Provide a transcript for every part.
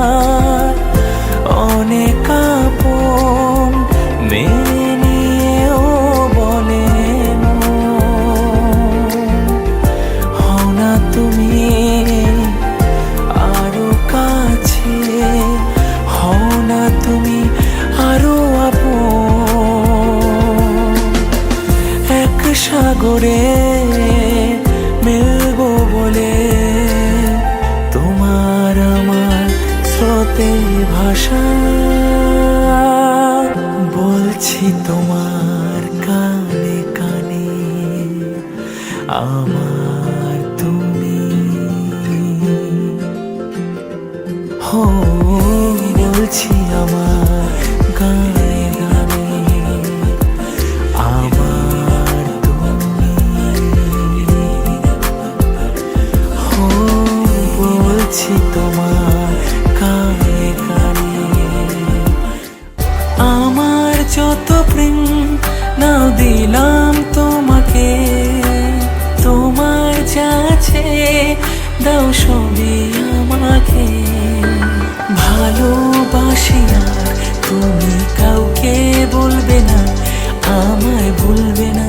আমার অনেক আপন, মেনে নিয়েও বলে হও না তুমি আরো কাছে, হও না তুমি আরো আপন। এক সাগরে মিলবো বলে তোমার আমার স্রোতে ভাষা বলছি তোমার কানে কানে, আমার তুমি হো, বলছি আমার গানে গানে, আমার তুমি হো, বলছি তোমার কানে কানে। আমার যত প্রেম নাও দিলাম তোমাকে, তোমার যাচ্ছে দাও সবই আমাকে। ভালোবাসি আর তুমি কাউকে বলবে না, আমায় ভুলবে না,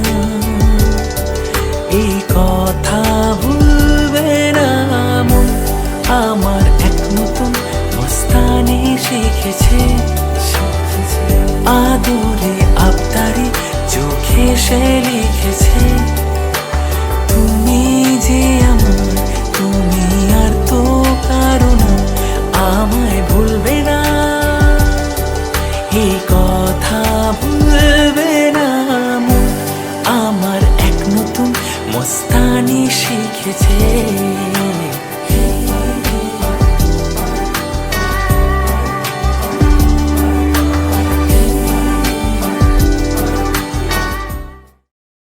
এই কথা ভুলবে না মন আমার। এক নতুন মস্তানি শিখেছে, আদরে আবদারে চোখে সে লিখেছে, তুমি যে